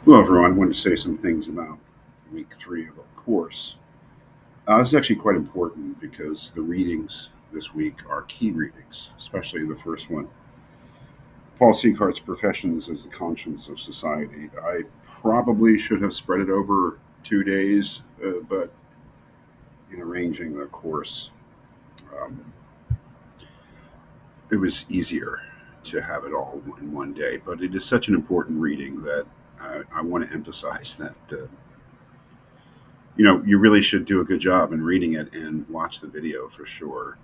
Hello, everyone. I wanted to say some things about week 3 of our course. This is actually quite important because the readings this week are key readings, especially the first one. Paul Sieghardt's Professions as the Conscience of Society. I probably should have spread it over 2 days, but in arranging the course, um, it was easier to have it all in one day. But it is such an important reading that I want to emphasize that you really should do a good job in reading it and watch the video for sure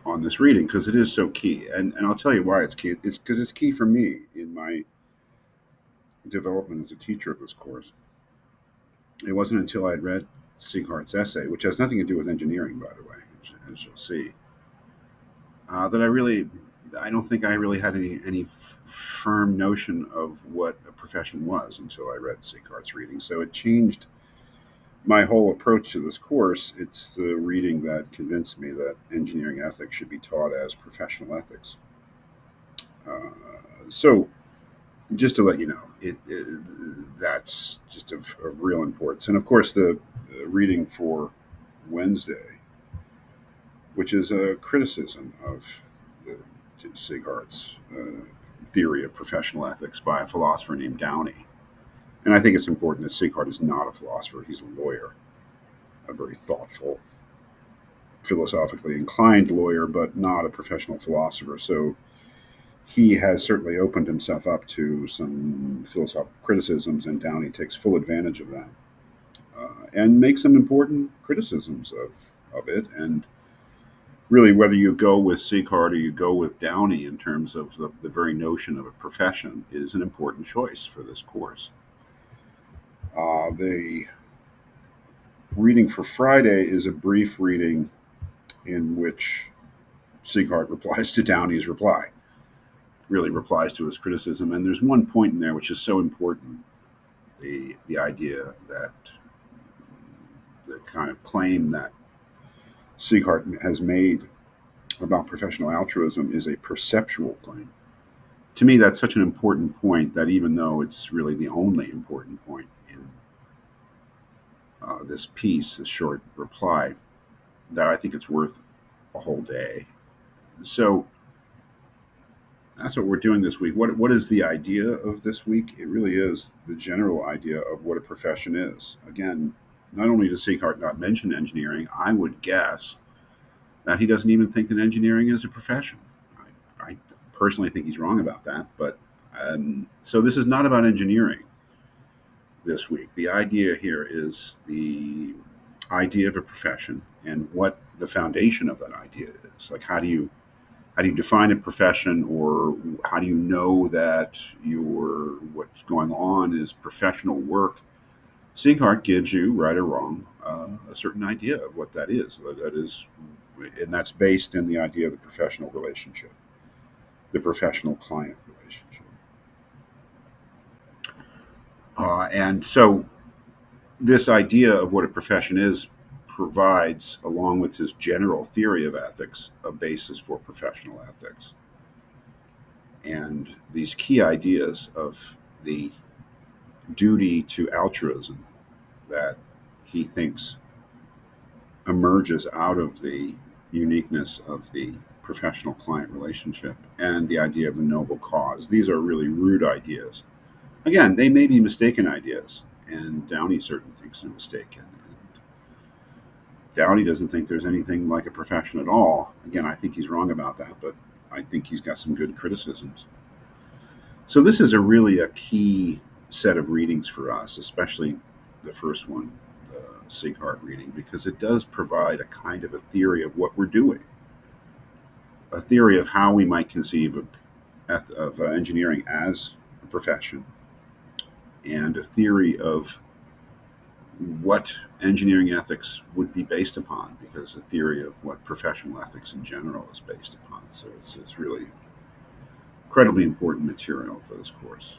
on this reading because it is so key. And I'll tell you why it's key. It's because it's key for me in my development as a teacher of this course. It wasn't until I had read Sieghardt's essay, which has nothing to do with engineering, by the way, as you'll see, that I don't think I really had any firm notion of what a profession was until I read Sieghardt's reading. So it changed my whole approach to this course. It's the reading that convinced me that engineering ethics should be taught as professional ethics. So, just to let you know, that's just of real importance. And of course, the reading for Wednesday, which is a criticism of the, Sieghardt's theory of professional ethics by a philosopher named Downey. And I think it's important that Sieghardt is not a philosopher; he's a lawyer, a very thoughtful, philosophically inclined lawyer, but not a professional philosopher. So he has certainly opened himself up to some philosophical criticisms, and Downey takes full advantage of that and makes some important criticisms of it. And really, whether you go with Sieghart or you go with Downey in terms of the very notion of a profession is an important choice for this course. The reading for Friday is a brief reading in which Sieghart replies to Downey's reply, really replies to his criticism. And there's one point in there which is so important, the idea that the kind of claim that Sieghart has made about professional altruism is a perceptual claim. To me, that's such an important point that even though it's really the only important point in this piece, this short reply, that I think it's worth a whole day. So that's what we're doing this week. What is the idea of this week? It really is the general idea of what a profession is. Again, not only does Sieghart not mention engineering, I would guess that he doesn't even think that engineering is a profession. I personally think he's wrong about that. But so this is not about engineering this week. The idea here is the idea of a profession and what the foundation of that idea is. Like, how do you define a profession, or how do you know that what's going on is professional work? Sieghart gives you, right or wrong, a certain idea of what that is. That is, and that's based in the idea of the professional relationship, the professional client relationship. And so, this idea of what a profession is provides, along with his general theory of ethics, a basis for professional ethics. And these key ideas of the duty to altruism that he thinks emerges out of the uniqueness of the professional client relationship and the idea of the noble cause. These are really rude ideas. Again, they may be mistaken ideas, and Downey certainly thinks they're mistaken. And Downey doesn't think there's anything like a profession at all. Again, I think he's wrong about that, but I think he's got some good criticisms. So this is a key set of readings for us, especially the first one, the Sieghart reading, because it does provide a kind of a theory of what we're doing, a theory of how we might conceive of engineering as a profession, and a theory of what engineering ethics would be based upon, because the theory of what professional ethics in general is based upon. So it's really incredibly important material for this course.